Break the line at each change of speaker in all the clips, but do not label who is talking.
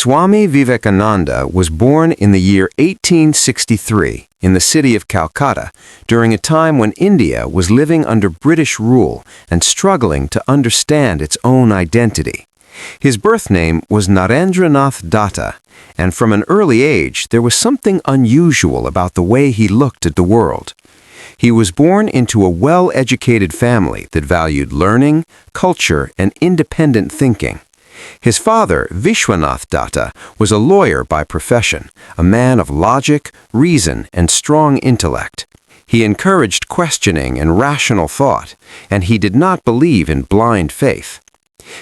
Swami Vivekananda was born in the year 1863 in the city of Calcutta during a time when India was living under British rule and struggling to understand its own identity. His birth name was Narendranath Datta, and from an early age there was something unusual about the way he looked at the world. He was born into a well-educated family that valued learning, culture, and independent thinking. His father, Vishwanath Datta, was a lawyer by profession, a man of logic, reason, and strong intellect. He encouraged questioning and rational thought, and he did not believe in blind faith.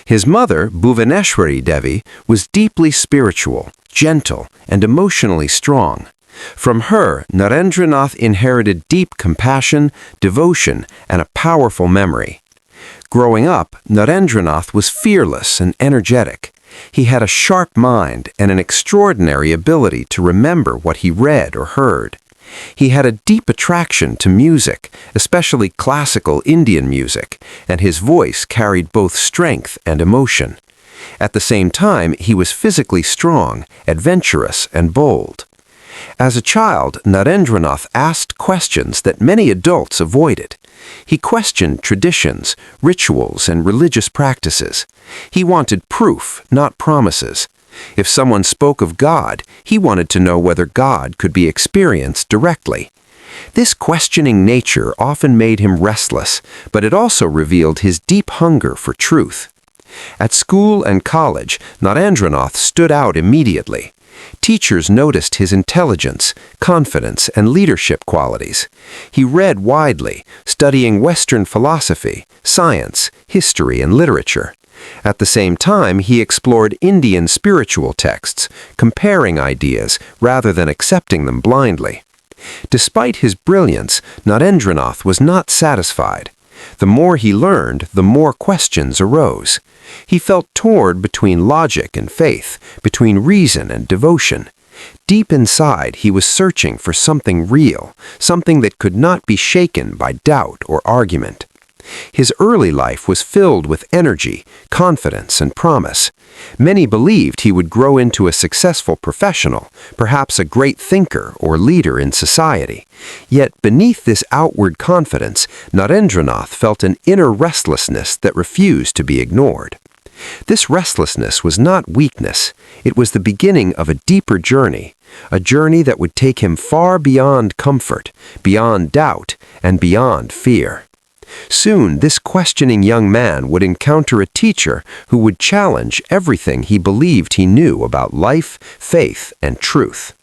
His mother, Bhuvaneshwari Devi, was deeply spiritual, gentle, and emotionally strong. From her, Narendranath inherited deep compassion, devotion, and a powerful memory. Growing up, Narendranath was fearless and energetic. He had a sharp mind and an extraordinary ability to remember what he read or heard. He had a deep attraction to music, especially classical Indian music, and his voice carried both strength and emotion. At the same time, he was physically strong, adventurous, and bold. As a child, Narendranath asked questions that many adults avoided. He questioned traditions, rituals, and religious practices. He wanted proof, not promises. If someone spoke of God, he wanted to know whether God could be experienced directly. This questioning nature often made him restless, but it also revealed his deep hunger for truth. At school and college, Narendranath stood out immediately. Teachers noticed his intelligence, confidence, and leadership qualities. He read widely, studying Western philosophy, science, history, and literature. At the same time, he explored Indian spiritual texts, comparing ideas rather than accepting them blindly. Despite his brilliance, Narendranath was not satisfied. The more he learned, the more questions arose. He felt torn between logic and faith, between reason and devotion. Deep inside, he was searching for something real, something that could not be shaken by doubt or argument. His early life was filled with energy, confidence, and promise. Many believed he would grow into a successful professional, perhaps a great thinker or leader in society. Yet beneath this outward confidence, Narendranath felt an inner restlessness that refused to be ignored. This restlessness was not weakness. It was the beginning of a deeper journey, a journey that would take him far beyond comfort, beyond doubt, and beyond fear. Soon, this questioning young man would encounter a teacher who would challenge everything he believed he knew about life, faith, and truth.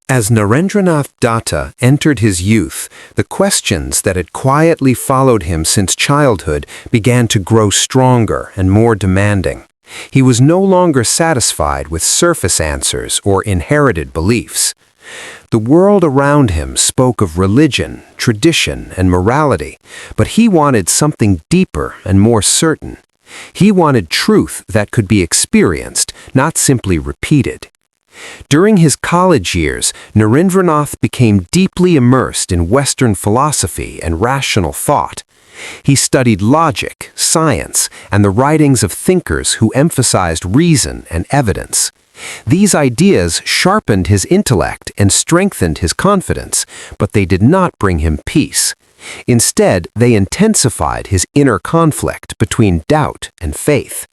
As Narendranath Datta entered his youth, the questions that had quietly followed him since childhood began to grow stronger and more demanding. He was no longer satisfied with surface answers or inherited beliefs. The world around him spoke of religion, tradition, and morality, but he wanted something deeper and more certain. He wanted truth that could be experienced, not simply repeated. During his college years, Narendranath became deeply immersed in Western philosophy and rational thought. He studied logic, science, and the writings of thinkers who emphasized reason and evidence. These ideas sharpened his intellect and strengthened his confidence, but they did not bring him peace. Instead, they intensified his inner conflict between doubt and faith.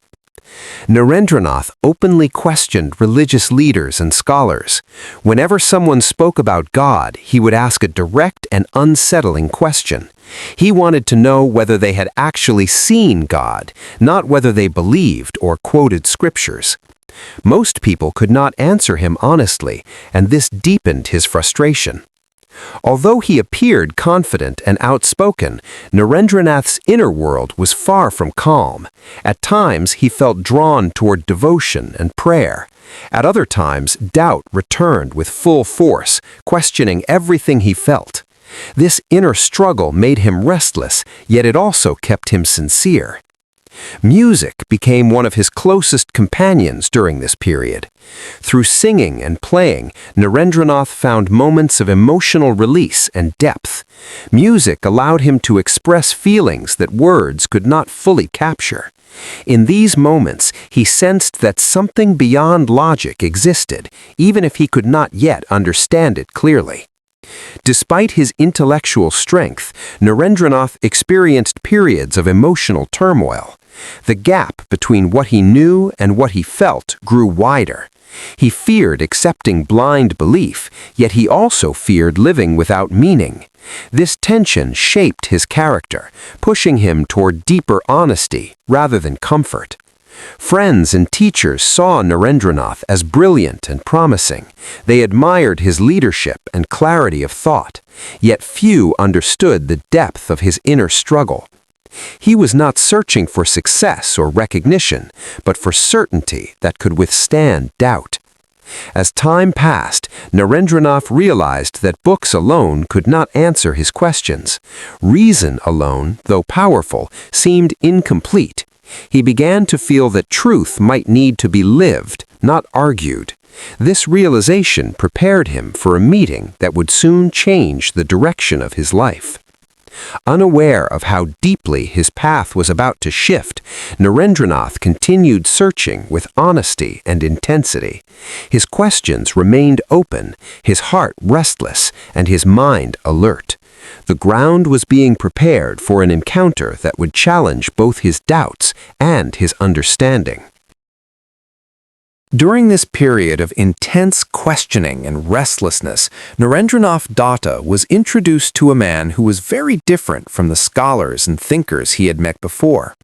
Narendranath openly questioned religious leaders and scholars. Whenever someone spoke about God, he would ask a direct and unsettling question. He wanted to know whether they had actually seen God, not whether they believed or quoted scriptures. Most people could not answer him honestly, and this deepened his frustration. Although he appeared confident and outspoken, Narendranath's inner world was far from calm. At times, he felt drawn toward devotion and prayer. At other times, doubt returned with full force, questioning everything he felt. This inner struggle made him restless, yet it also kept him sincere. Music became one of his closest companions during this period. Through singing and playing, Narendranath found moments of emotional release and depth. Music allowed him to express feelings that words could not fully capture. In these moments, he sensed that something beyond logic existed, even if he could not yet understand it clearly. Despite his intellectual strength, Narendranath experienced periods of emotional turmoil. The gap between what he knew and what he felt grew wider. He feared accepting blind belief, yet he also feared living without meaning. This tension shaped his character, pushing him toward deeper honesty rather than comfort. Friends and teachers saw Narendranath as brilliant and promising. They admired his leadership and clarity of thought, yet few understood the depth of his inner struggle. He was not searching for success or recognition, but for certainty that could withstand doubt. As time passed, Narendranath realized that books alone could not answer his questions. Reason alone, though powerful, seemed incomplete. He began to feel that truth might need to be lived, not argued. This realization prepared him for a meeting that would soon change the direction of his life. Unaware of how deeply his path was about to shift, Narendranath continued searching with honesty and intensity. His questions remained open, his heart restless, and his mind alert. The ground was being prepared for an encounter that would challenge both his doubts and his understanding. During this period of intense questioning and restlessness, Narendranath Datta was introduced to a man who was very different from the scholars and thinkers he had met before.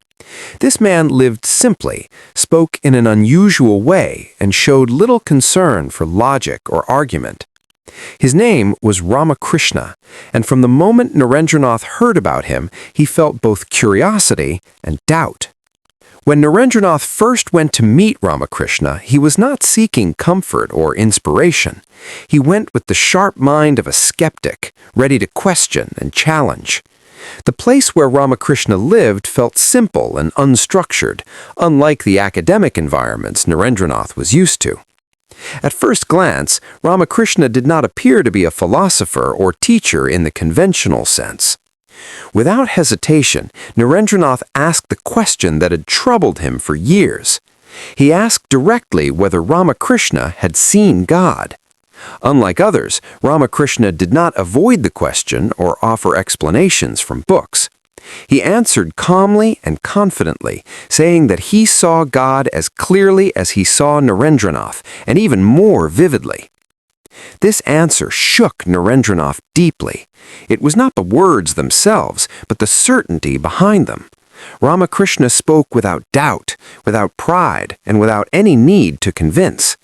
This man lived simply, spoke in an unusual way, and showed little concern for logic or argument. His name was Ramakrishna, and from the moment Narendranath heard about him, he felt both curiosity and doubt. When Narendranath first went to meet Ramakrishna, he was not seeking comfort or inspiration. He went with the sharp mind of a skeptic, ready to question and challenge. The place where Ramakrishna lived felt simple and unstructured, unlike the academic environments Narendranath was used to. At first glance, Ramakrishna did not appear to be a philosopher or teacher in the conventional sense. Without hesitation, Narendranath asked the question that had troubled him for years. He asked directly whether Ramakrishna had seen God. Unlike others, Ramakrishna did not avoid the question or offer explanations from books. He answered calmly and confidently, saying that he saw God as clearly as he saw Narendranath, and even more vividly. This answer shook Narendranath deeply. It was not the words themselves, but the certainty behind them. Ramakrishna spoke without doubt, without pride, and without any need to convince.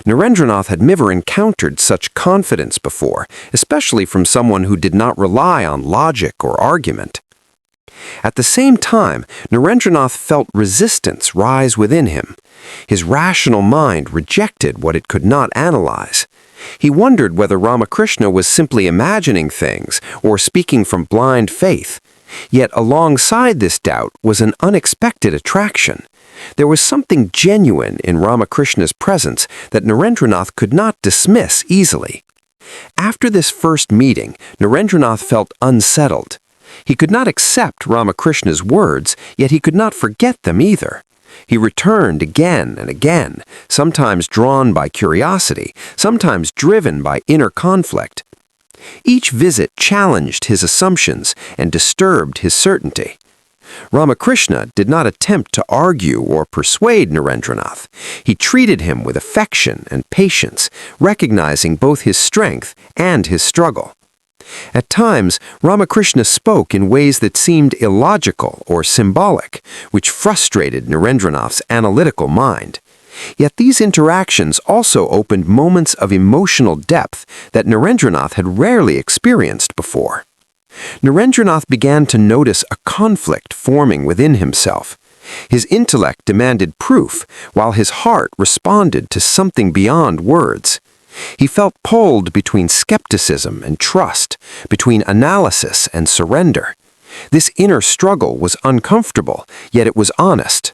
Narendranath had never encountered such confidence before, especially from someone who did not rely on logic or argument. At the same time, Narendranath felt resistance rise within him. His rational mind rejected what it could not analyze. He wondered whether Ramakrishna was simply imagining things or speaking from blind faith. Yet alongside this doubt was an unexpected attraction. There was something genuine in Ramakrishna's presence that Narendranath could not dismiss easily. After this first meeting, Narendranath felt unsettled. He could not accept Ramakrishna's words, yet he could not forget them either. He returned again and again, sometimes drawn by curiosity, sometimes driven by inner conflict. Each visit challenged his assumptions and disturbed his certainty. Ramakrishna did not attempt to argue or persuade Narendranath. He treated him with affection and patience, recognizing both his strength and his struggle. At times, Ramakrishna spoke in ways that seemed illogical or symbolic, which frustrated Narendranath's analytical mind. Yet these interactions also opened moments of emotional depth that Narendranath had rarely experienced before. Narendranath began to notice a conflict forming within himself. His intellect demanded proof, while his heart responded to something beyond words. He felt pulled between skepticism and trust, between analysis and surrender. This inner struggle was uncomfortable, yet it was honest.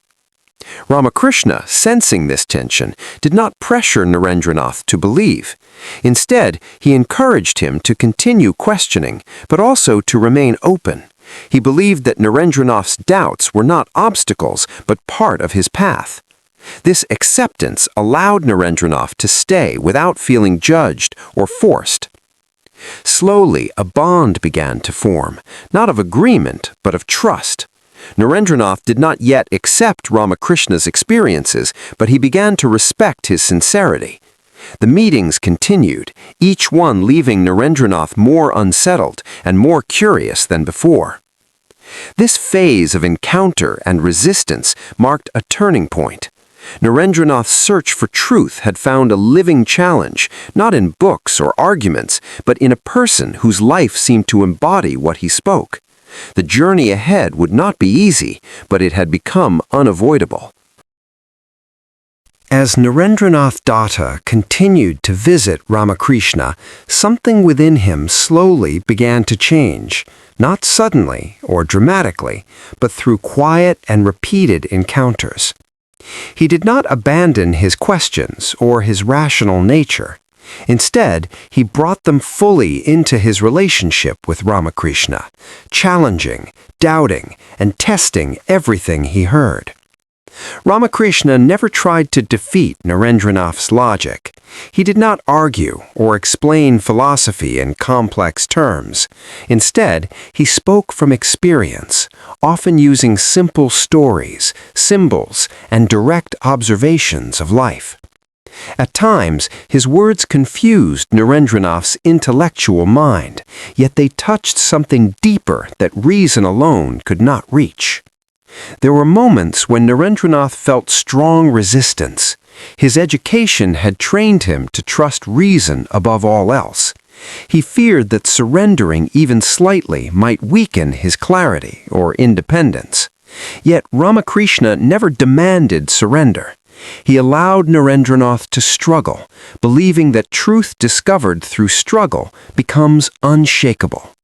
Ramakrishna, sensing this tension, did not pressure Narendranath to believe. Instead, he encouraged him to continue questioning, but also to remain open. He believed that Narendranath's doubts were not obstacles, but part of his path. This acceptance allowed Narendranath to stay without feeling judged or forced. Slowly, a bond began to form, not of agreement, but of trust. Narendranath did not yet accept Ramakrishna's experiences, but he began to respect his sincerity. The meetings continued, each one leaving Narendranath more unsettled and more curious than before. This phase of encounter and resistance marked a turning point. Narendranath's search for truth had found a living challenge, not in books or arguments, but in a person whose life seemed to embody what he spoke. The journey ahead would not be easy, but it had become unavoidable. As Narendranath Datta continued to visit Ramakrishna, something within him slowly began to change, not suddenly or dramatically, but through quiet and repeated encounters. He did not abandon his questions or his rational nature. Instead, he brought them fully into his relationship with Ramakrishna, challenging, doubting, and testing everything he heard. Ramakrishna never tried to defeat Narendranath's logic. He did not argue or explain philosophy in complex terms. Instead, he spoke from experience, often using simple stories, symbols, and direct observations of life. At times, his words confused Narendranath's intellectual mind, yet they touched something deeper that reason alone could not reach. There were moments when Narendranath felt strong resistance. His education had trained him to trust reason above all else. He feared that surrendering even slightly might weaken his clarity or independence. Yet Ramakrishna never demanded surrender. He allowed Narendranath to struggle, believing that truth discovered through struggle becomes unshakable.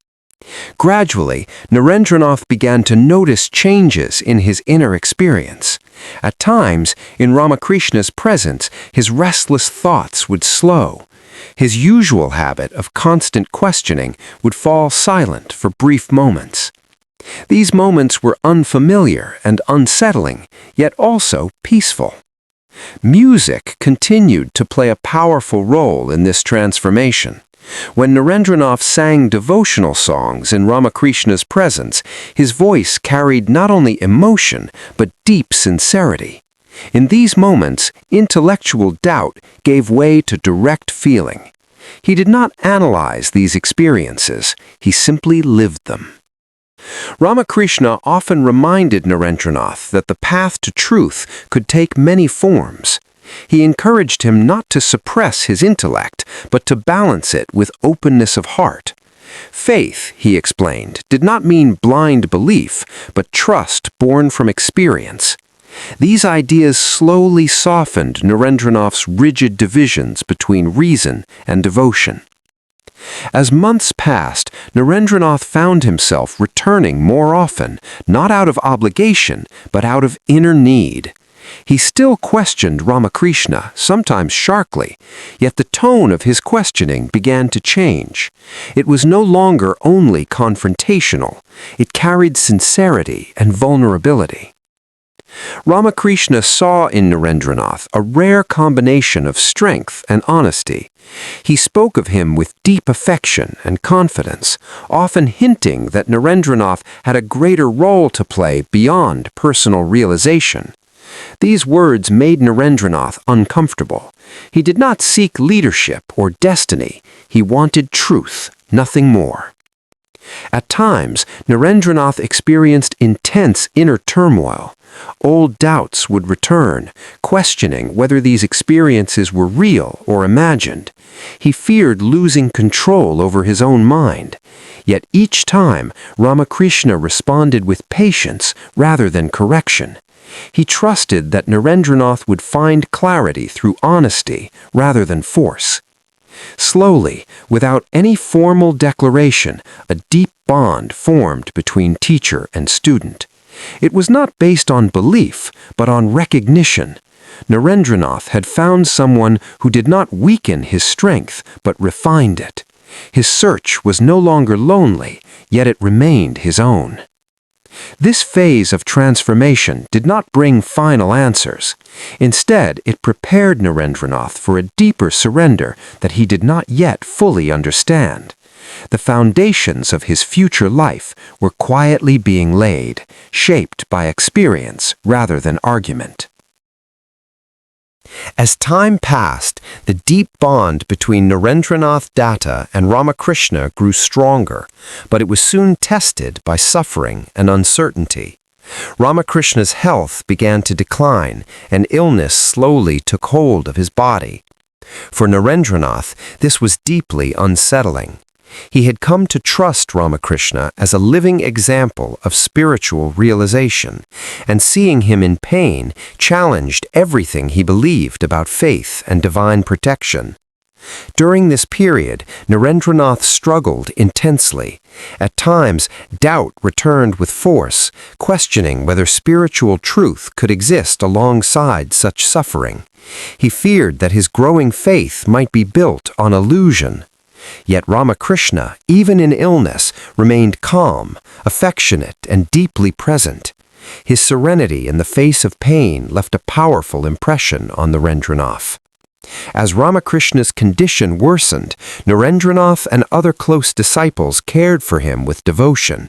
Gradually, Narendranath began to notice changes in his inner experience. At times, in Ramakrishna's presence, his restless thoughts would slow. His usual habit of constant questioning would fall silent for brief moments. These moments were unfamiliar and unsettling, yet also peaceful. Music continued to play a powerful role in this transformation. When Narendranath sang devotional songs in Ramakrishna's presence, his voice carried not only emotion, but deep sincerity. In these moments, intellectual doubt gave way to direct feeling. He did not analyze these experiences, he simply lived them. Ramakrishna often reminded Narendranath that the path to truth could take many forms. He encouraged him not to suppress his intellect, but to balance it with openness of heart. Faith, he explained, did not mean blind belief, but trust born from experience. These ideas slowly softened Narendranath's rigid divisions between reason and devotion. As months passed, Narendranath found himself returning more often, not out of obligation, but out of inner need. He still questioned Ramakrishna, sometimes sharply, yet the tone of his questioning began to change. It was no longer only confrontational, it carried sincerity and vulnerability. Ramakrishna saw in Narendranath a rare combination of strength and honesty. He spoke of him with deep affection and confidence, often hinting that Narendranath had a greater role to play beyond personal realization. These words made Narendranath uncomfortable. He did not seek leadership or destiny. He wanted truth, nothing more. At times, Narendranath experienced intense inner turmoil. Old doubts would return, questioning whether these experiences were real or imagined. He feared losing control over his own mind. Yet each time, Ramakrishna responded with patience rather than correction. He trusted that Narendranath would find clarity through honesty rather than force. Slowly, without any formal declaration, a deep bond formed between teacher and student. It was not based on belief, but on recognition. Narendranath had found someone who did not weaken his strength, but refined it. His search was no longer lonely, yet it remained his own. This phase of transformation did not bring final answers. Instead, it prepared Narendranath for a deeper surrender that he did not yet fully understand. The foundations of his future life were quietly being laid, shaped by experience rather than argument. As time passed, the deep bond between Narendranath Datta and Ramakrishna grew stronger, but it was soon tested by suffering and uncertainty. Ramakrishna's health began to decline, and illness slowly took hold of his body. For Narendranath, this was deeply unsettling. He had come to trust Ramakrishna as a living example of spiritual realization, and seeing him in pain challenged everything he believed about faith and divine protection. During this period, Narendranath struggled intensely. At times, doubt returned with force, questioning whether spiritual truth could exist alongside such suffering. He feared that his growing faith might be built on illusion. Yet Ramakrishna, even in illness, remained calm, affectionate, and deeply present. His serenity in the face of pain left a powerful impression on Narendranath. As Ramakrishna's condition worsened, Narendranath and other close disciples cared for him with devotion.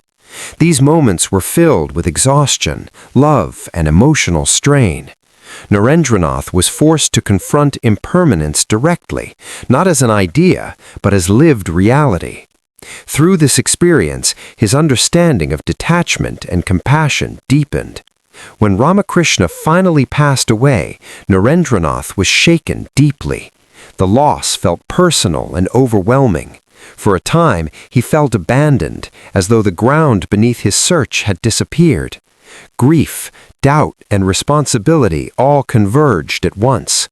These moments were filled with exhaustion, love, and emotional strain. Narendranath was forced to confront impermanence directly, not as an idea, but as lived reality. Through this experience, his understanding of detachment and compassion deepened. When Ramakrishna finally passed away, Narendranath was shaken deeply. The loss felt personal and overwhelming. For a time, he felt abandoned, as though the ground beneath his search had disappeared. Grief, doubt, and responsibility all converged at once.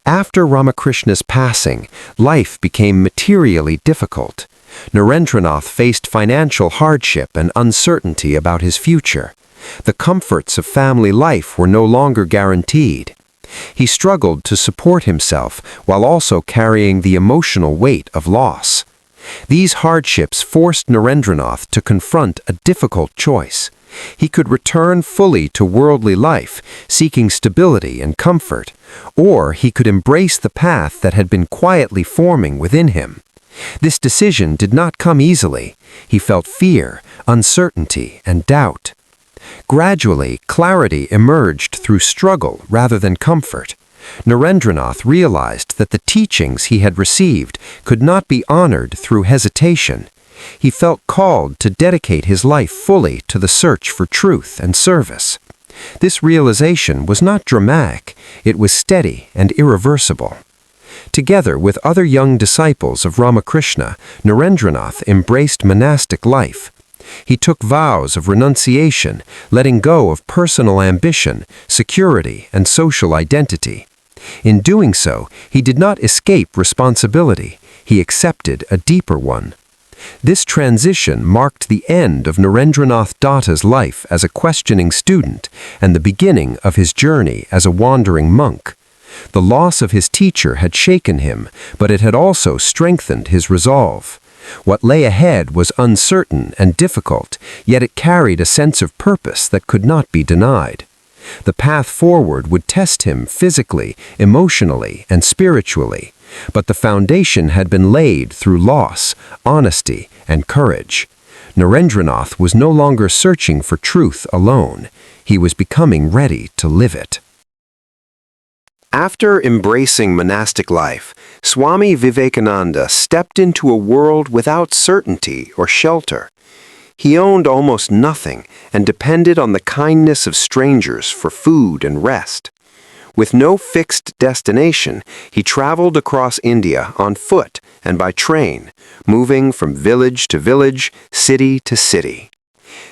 After Ramakrishna's passing, life became materially difficult. Narendranath faced financial hardship and uncertainty about his future. The comforts of family life were no longer guaranteed. He struggled to support himself while also carrying the emotional weight of loss. These hardships forced Narendranath to confront a difficult choice. He could return fully to worldly life, seeking stability and comfort, or he could embrace the path that had been quietly forming within him. This decision did not come easily. He felt fear, uncertainty, and doubt. Gradually, clarity emerged through struggle rather than comfort. Narendranath realized that the teachings he had received could not be honored through hesitation. He felt called to dedicate his life fully to the search for truth and service. This realization was not dramatic, it was steady and irreversible. Together with other young disciples of Ramakrishna, Narendranath embraced monastic life. He took vows of renunciation, letting go of personal ambition, security, and social identity. In doing so, he did not escape responsibility, he accepted a deeper one. This transition marked the end of Narendranath Datta's life as a questioning student and the beginning of his journey as a wandering monk. The loss of his teacher had shaken him, but it had also strengthened his resolve. What lay ahead was uncertain and difficult, yet it carried a sense of purpose that could not be denied. The path forward would test him physically, emotionally, and spiritually, but the foundation had been laid through loss, honesty, and courage. Narendranath was no longer searching for truth alone. He was becoming ready to live it. After embracing monastic life, Swami Vivekananda stepped into a world without certainty or shelter. He owned almost nothing and depended on the kindness of strangers for food and rest. With no fixed destination, he traveled across India on foot and by train, moving from village to village, city to city.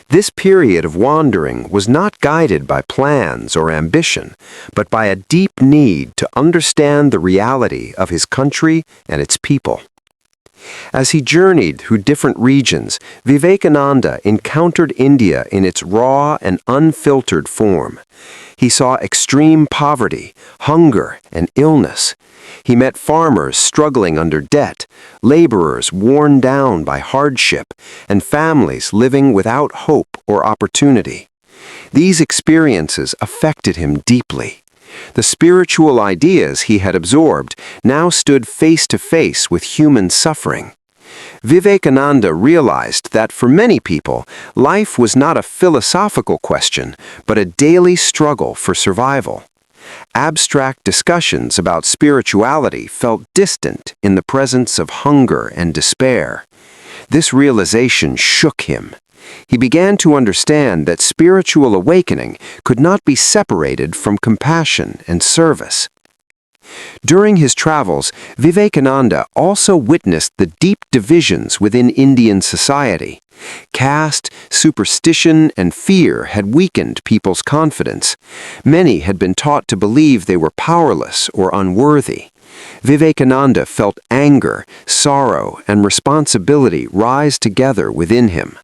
This period of wandering was not guided by plans or ambition, but by a deep need to understand the reality of his country and its people. As he journeyed through different regions, Vivekananda encountered India in its raw and unfiltered form. He saw extreme poverty, hunger, and illness. He met farmers struggling under debt, laborers worn down by hardship, and families living without hope or opportunity. These experiences affected him deeply. The spiritual ideas he had absorbed now stood face to face with human suffering. Vivekananda realized that for many people, life was not a philosophical question, but a daily struggle for survival. Abstract discussions about spirituality felt distant in the presence of hunger and despair. This realization shook him. He began to understand that spiritual awakening could not be separated from compassion and service. During his travels, Vivekananda also witnessed the deep divisions within Indian society. Caste, superstition, and fear had weakened people's confidence. Many had been taught to believe they were powerless or unworthy. Vivekananda felt anger, sorrow, and responsibility rise together within him.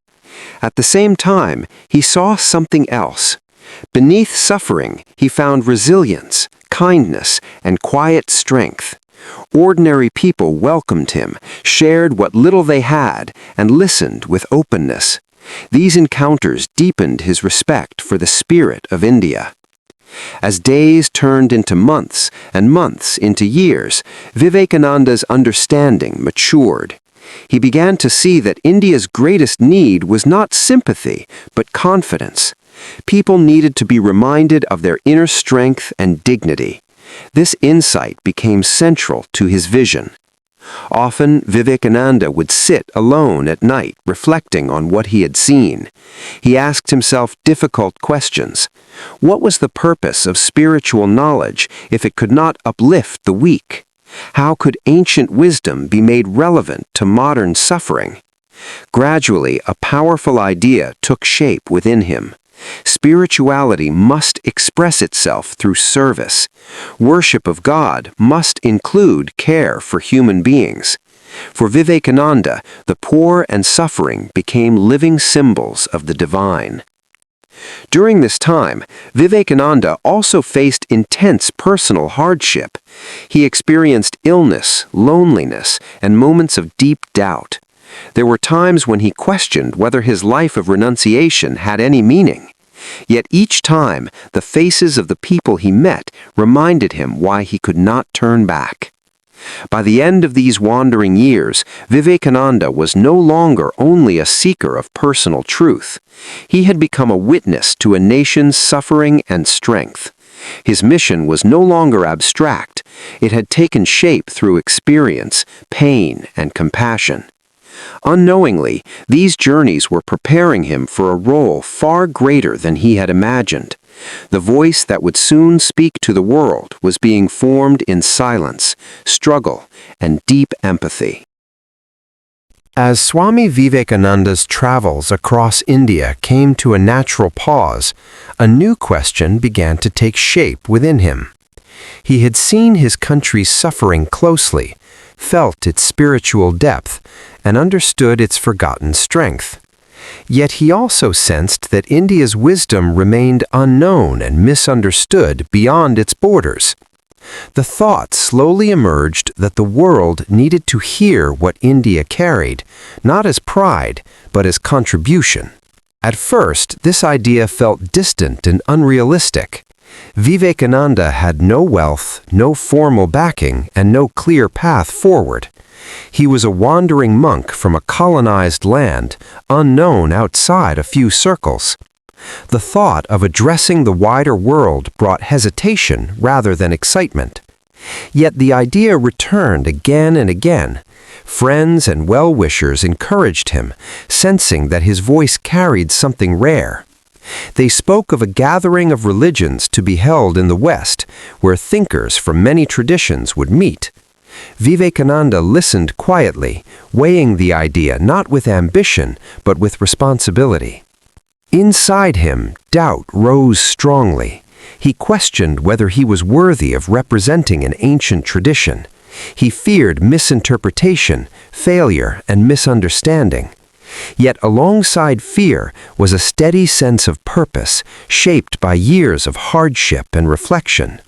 At the same time, he saw something else. Beneath suffering, he found resilience, kindness, and quiet strength. Ordinary people welcomed him, shared what little they had, and listened with openness. These encounters deepened his respect for the spirit of India. As days turned into months and months into years, Vivekananda's understanding matured. He began to see that India's greatest need was not sympathy, but confidence. People needed to be reminded of their inner strength and dignity. This insight became central to his vision. Often, Vivekananda would sit alone at night reflecting on what he had seen. He asked himself difficult questions. What was the purpose of spiritual knowledge if it could not uplift the weak? How could ancient wisdom be made relevant to modern suffering? Gradually, a powerful idea took shape within him. Spirituality must express itself through service. Worship of God must include care for human beings. For Vivekananda, the poor and suffering became living symbols of the divine. During this time, Vivekananda also faced intense personal hardship. He experienced illness, loneliness, and moments of deep doubt. There were times when he questioned whether his life of renunciation had any meaning. Yet each time, the faces of the people he met reminded him why he could not turn back. By the end of these wandering years, Vivekananda was no longer only a seeker of personal truth. He had become a witness to a nation's suffering and strength. His mission was no longer abstract. It had taken shape through experience, pain, and compassion. Unknowingly, these journeys were preparing him for a role far greater than he had imagined. The voice that would soon speak to the world was being formed in silence, struggle, and deep empathy. As Swami Vivekananda's travels across India came to a natural pause, a new question began to take shape within him. He had seen his country's suffering closely, felt its spiritual depth, and understood its forgotten strength. Yet he also sensed that India's wisdom remained unknown and misunderstood beyond its borders. The thought slowly emerged that the world needed to hear what India carried, not as pride, but as contribution. At first, this idea felt distant and unrealistic. Vivekananda had no wealth, no formal backing, and no clear path forward. He was a wandering monk from a colonized land, unknown outside a few circles. The thought of addressing the wider world brought hesitation rather than excitement. Yet the idea returned again and again. Friends and well-wishers encouraged him, sensing that his voice carried something rare. They spoke of a gathering of religions to be held in the West, where thinkers from many traditions would meet. Vivekananda listened quietly, weighing the idea not with ambition, but with responsibility. Inside him, doubt rose strongly. He questioned whether he was worthy of representing an ancient tradition. He feared misinterpretation, failure, and misunderstanding. Yet alongside fear was a steady sense of purpose, shaped by years of hardship and reflection.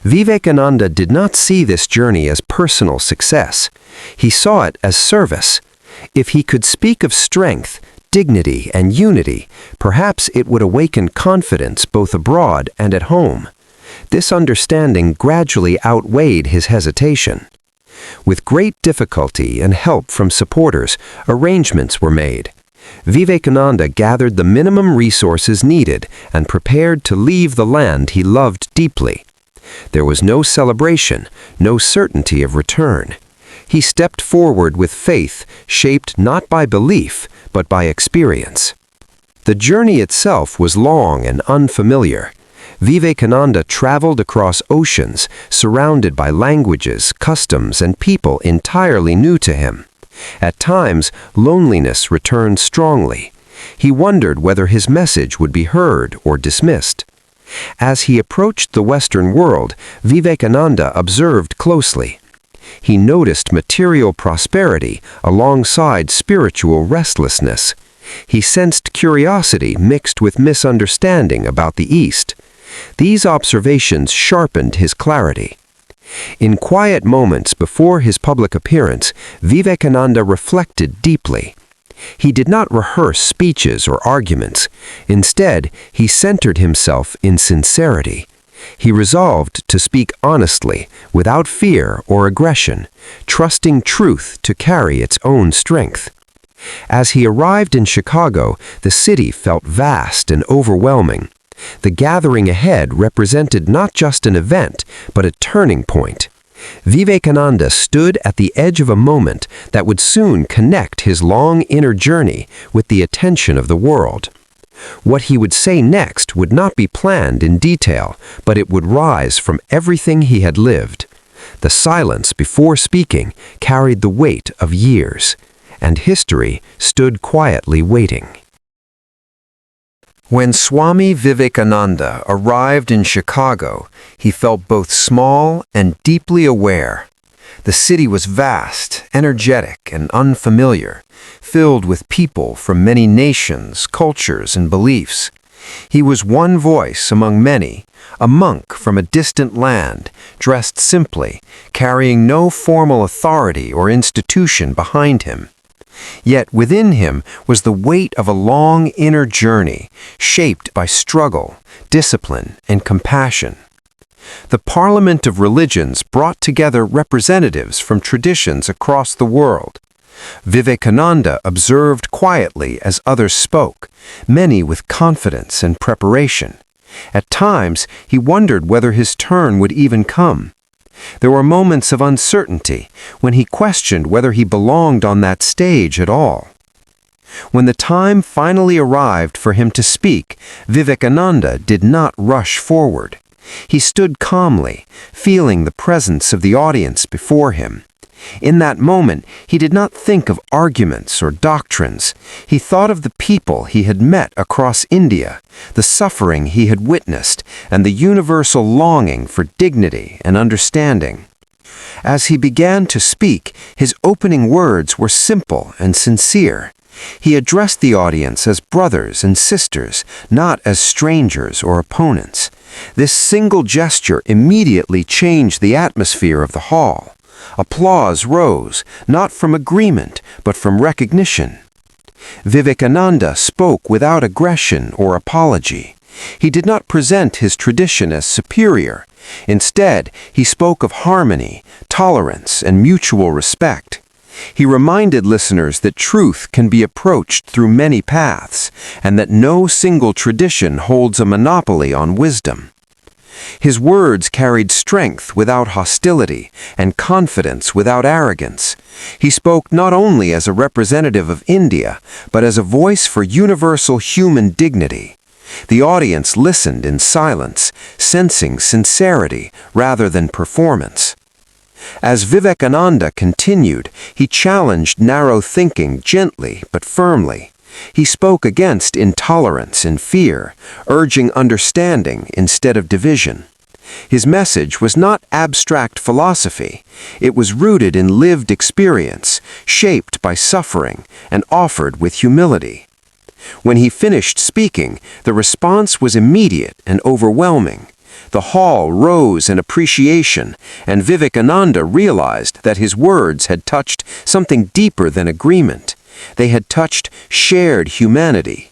Vivekananda did not see this journey as personal success. He saw it as service. If he could speak of strength, dignity, and unity, perhaps it would awaken confidence both abroad and at home. This understanding gradually outweighed his hesitation. With great difficulty and help from supporters, arrangements were made. Vivekananda gathered the minimum resources needed and prepared to leave the land he loved deeply. There was no celebration, no certainty of return. He stepped forward with faith, shaped not by belief, but by experience. The journey itself was long and unfamiliar. Vivekananda traveled across oceans, surrounded by languages, customs, and people entirely new to him. At times, loneliness returned strongly. He wondered whether his message would be heard or dismissed. As he approached the Western world, Vivekananda observed closely. He noticed material prosperity alongside spiritual restlessness. He sensed curiosity mixed with misunderstanding about the East. These observations sharpened his clarity. In quiet moments before his public appearance, Vivekananda reflected deeply. He did not rehearse speeches or arguments. Instead, he centered himself in sincerity. He resolved to speak honestly, without fear or aggression, trusting truth to carry its own strength. As he arrived in Chicago, the city felt vast and overwhelming. The gathering ahead represented not just an event, but a turning point. Vivekananda stood at the edge of a moment that would soon connect his long inner journey with the attention of the world. What he would say next would not be planned in detail, but it would rise from everything he had lived. The silence before speaking carried the weight of years, and history stood quietly waiting. When Swami Vivekananda arrived in Chicago, he felt both small and deeply aware. The city was vast, energetic, and unfamiliar, filled with people from many nations, cultures, and beliefs. He was one voice among many, a monk from a distant land, dressed simply, carrying no formal authority or institution behind him. Yet within him was the weight of a long inner journey, shaped by struggle, discipline, and compassion. The Parliament of Religions brought together representatives from traditions across the world. Vivekananda observed quietly as others spoke, many with confidence and preparation. At times, he wondered whether his turn would even come. There were moments of uncertainty when he questioned whether he belonged on that stage at all. When the time finally arrived for him to speak, Vivekananda did not rush forward. He stood calmly, feeling the presence of the audience before him. In that moment, he did not think of arguments or doctrines. He thought of the people he had met across India, the suffering he had witnessed, and the universal longing for dignity and understanding. As he began to speak, his opening words were simple and sincere. He addressed the audience as brothers and sisters, not as strangers or opponents. This single gesture immediately changed the atmosphere of the hall. Applause rose, not from agreement, but from recognition. Vivekananda spoke without aggression or apology. He did not present his tradition as superior. Instead, he spoke of harmony, tolerance, and mutual respect. He reminded listeners that truth can be approached through many paths, and that no single tradition holds a monopoly on wisdom. His words carried strength without hostility and confidence without arrogance. He spoke not only as a representative of India, but as a voice for universal human dignity. The audience listened in silence, sensing sincerity rather than performance. As Vivekananda continued, he challenged narrow thinking gently but firmly. He spoke against intolerance and fear, urging understanding instead of division. His message was not abstract philosophy. It was rooted in lived experience, shaped by suffering, and offered with humility. When he finished speaking, the response was immediate and overwhelming. The hall rose in appreciation, and Vivekananda realized that his words had touched something deeper than agreement. They had touched shared humanity.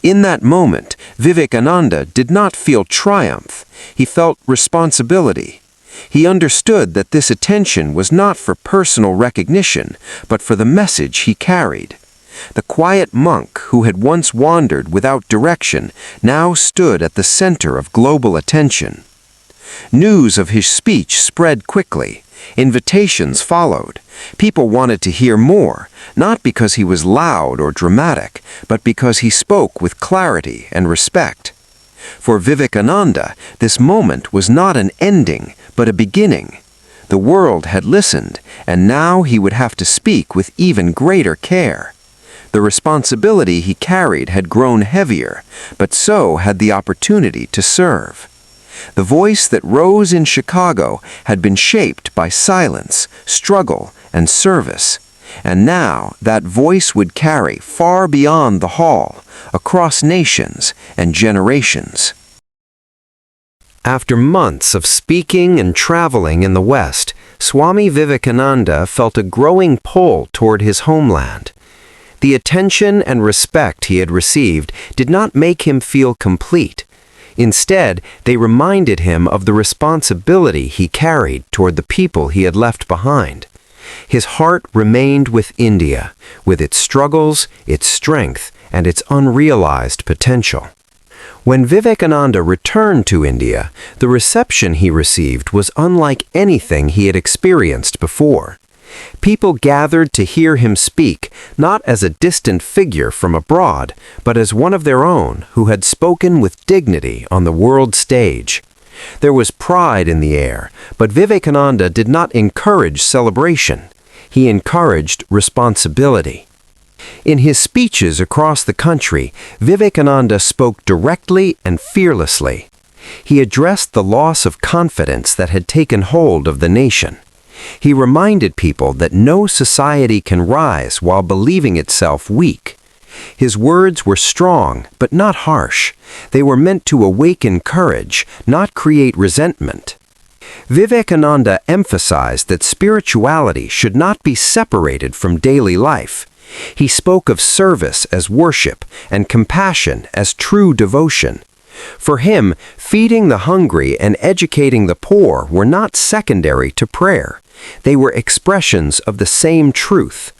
In that moment, Vivekananda did not feel triumph. He felt responsibility. He understood that this attention was not for personal recognition, but for the message he carried. The quiet monk who had once wandered without direction now stood at the center of global attention. News of his speech spread quickly. Invitations followed. People wanted to hear more, not because he was loud or dramatic, but because he spoke with clarity and respect. For Vivekananda, this moment was not an ending, but a beginning. The world had listened, and now he would have to speak with even greater care. The responsibility he carried had grown heavier, but so had the opportunity to serve. The voice that rose in Chicago had been shaped by silence, struggle, and service. And now that voice would carry far beyond the hall, across nations and generations. After months of speaking and traveling in the West, Swami Vivekananda felt a growing pull toward his homeland. The attention and respect he had received did not make him feel complete. Instead, they reminded him of the responsibility he carried toward the people he had left behind. His heart remained with India, with its struggles, its strength, and its unrealized potential. When Vivekananda returned to India, the reception he received was unlike anything he had experienced before. People gathered to hear him speak, not as a distant figure from abroad, but as one of their own who had spoken with dignity on the world stage. There was pride in the air, but Vivekananda did not encourage celebration. He encouraged responsibility. In his speeches across the country, Vivekananda spoke directly and fearlessly. He addressed the loss of confidence that had taken hold of the nation. He reminded people that no society can rise while believing itself weak. His words were strong, but not harsh. They were meant to awaken courage, not create resentment. Vivekananda emphasized that spirituality should not be separated from daily life. He spoke of service as worship and compassion as true devotion. For him, feeding the hungry and educating the poor were not secondary to prayer. They were expressions of the same truth.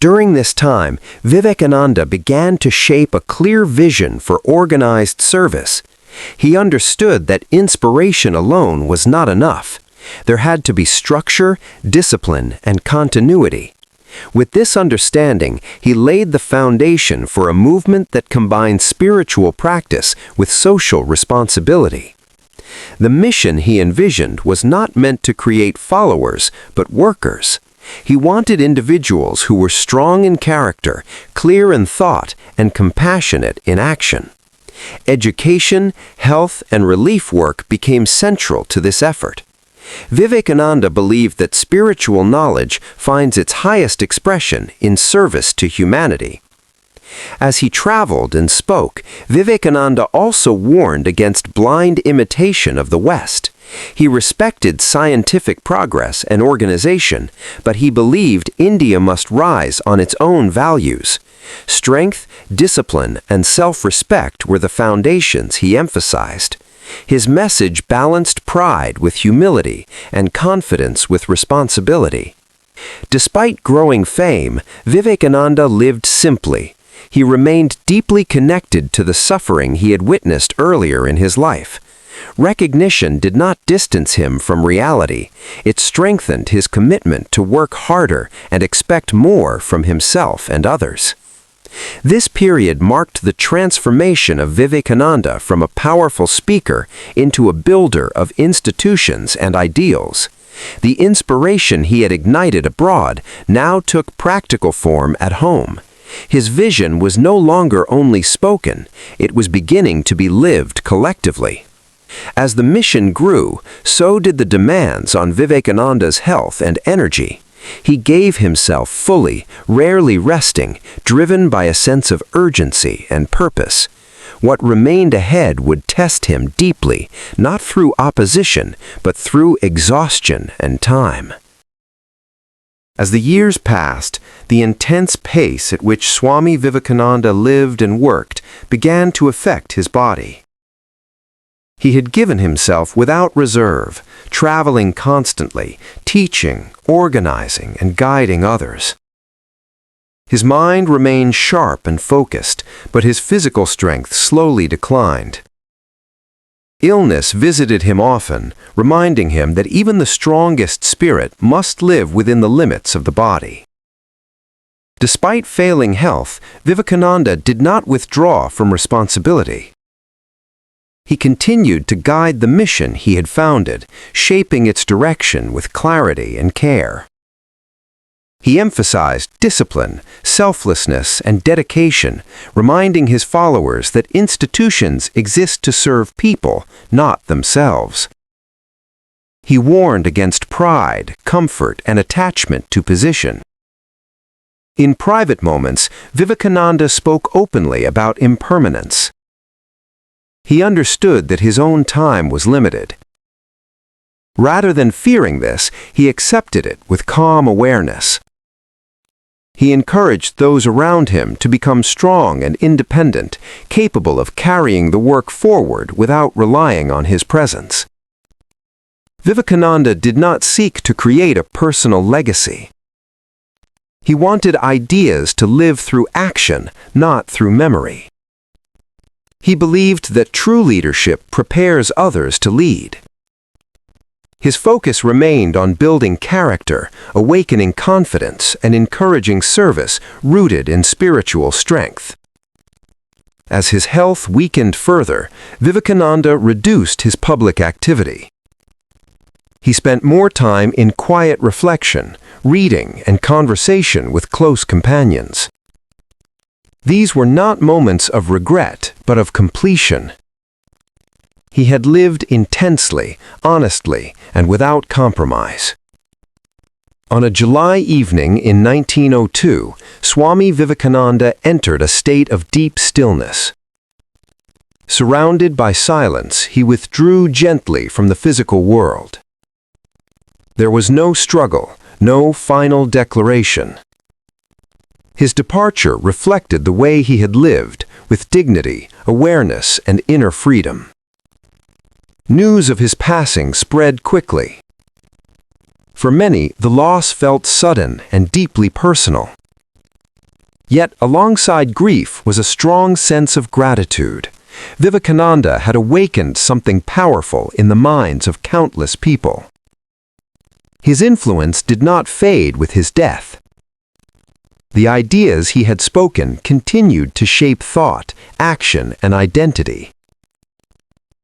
During this time, Vivekananda began to shape a clear vision for organized service. He understood that inspiration alone was not enough. There had to be structure, discipline, and continuity. With this understanding, he laid the foundation for a movement that combined spiritual practice with social responsibility. The mission he envisioned was not meant to create followers, but workers. He wanted individuals who were strong in character, clear in thought, and compassionate in action. Education, health, and relief work became central to this effort. Vivekananda believed that spiritual knowledge finds its highest expression in service to humanity. As he traveled and spoke, Vivekananda also warned against blind imitation of the West. He respected scientific progress and organization, but he believed India must rise on its own values. Strength, discipline, and self-respect were the foundations he emphasized. His message balanced pride with humility and confidence with responsibility. Despite growing fame, Vivekananda lived simply. He remained deeply connected to the suffering he had witnessed earlier in his life. Recognition did not distance him from reality. It strengthened his commitment to work harder and expect more from himself and others. This period marked the transformation of Vivekananda from a powerful speaker into a builder of institutions and ideals. The inspiration he had ignited abroad now took practical form at home. His vision was no longer only spoken, it was beginning to be lived collectively. As the mission grew, so did the demands on Vivekananda's health and energy. He gave himself fully, rarely resting, driven by a sense of urgency and purpose. What remained ahead would test him deeply, not through opposition, but through exhaustion and time. As the years passed, the intense pace at which Swami Vivekananda lived and worked began to affect his body. He had given himself without reserve, traveling constantly, teaching, organizing, and guiding others. His mind remained sharp and focused, but his physical strength slowly declined. Illness visited him often, reminding him that even the strongest spirit must live within the limits of the body. Despite failing health, Vivekananda did not withdraw from responsibility. He continued to guide the mission he had founded, shaping its direction with clarity and care. He emphasized discipline, selflessness, and dedication, reminding his followers that institutions exist to serve people, not themselves. He warned against pride, comfort, and attachment to position. In private moments, Vivekananda spoke openly about impermanence. He understood that his own time was limited. Rather than fearing this, he accepted it with calm awareness. He encouraged those around him to become strong and independent, capable of carrying the work forward without relying on his presence. Vivekananda did not seek to create a personal legacy. He wanted ideas to live through action, not through memory. He believed that true leadership prepares others to lead. His focus remained on building character, awakening confidence, and encouraging service rooted in spiritual strength. As his health weakened further, Vivekananda reduced his public activity. He spent more time in quiet reflection, reading, and conversation with close companions. These were not moments of regret, but of completion. He had lived intensely, honestly, and without compromise. On a July evening in 1902, Swami Vivekananda entered a state of deep stillness. Surrounded by silence, he withdrew gently from the physical world. There was no struggle, no final declaration. His departure reflected the way he had lived, with dignity, awareness, and inner freedom. News of his passing spread quickly. For many, the loss felt sudden and deeply personal. Yet, alongside grief was a strong sense of gratitude. Vivekananda had awakened something powerful in the minds of countless people. His influence did not fade with his death. The ideas he had spoken continued to shape thought, action, and identity.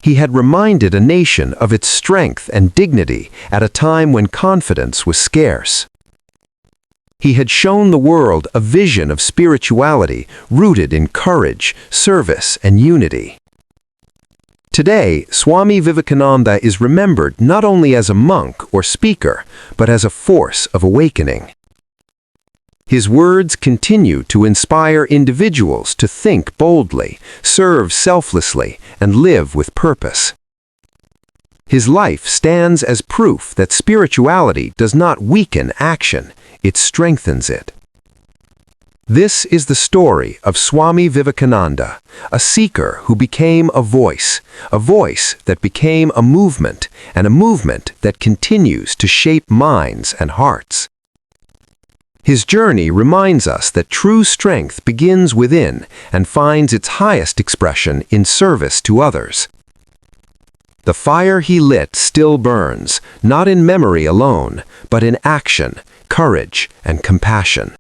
He had reminded a nation of its strength and dignity at a time when confidence was scarce. He had shown the world a vision of spirituality rooted in courage, service, and unity. Today, Swami Vivekananda is remembered not only as a monk or speaker, but as a force of awakening. His words continue to inspire individuals to think boldly, serve selflessly, and live with purpose. His life stands as proof that spirituality does not weaken action, it strengthens it. This is the story of Swami Vivekananda, a seeker who became a voice that became a movement, and a movement that continues to shape minds and hearts. His journey reminds us that true strength begins within and finds its highest expression in service to others. The fire he lit still burns, not in memory alone, but in action, courage, and compassion.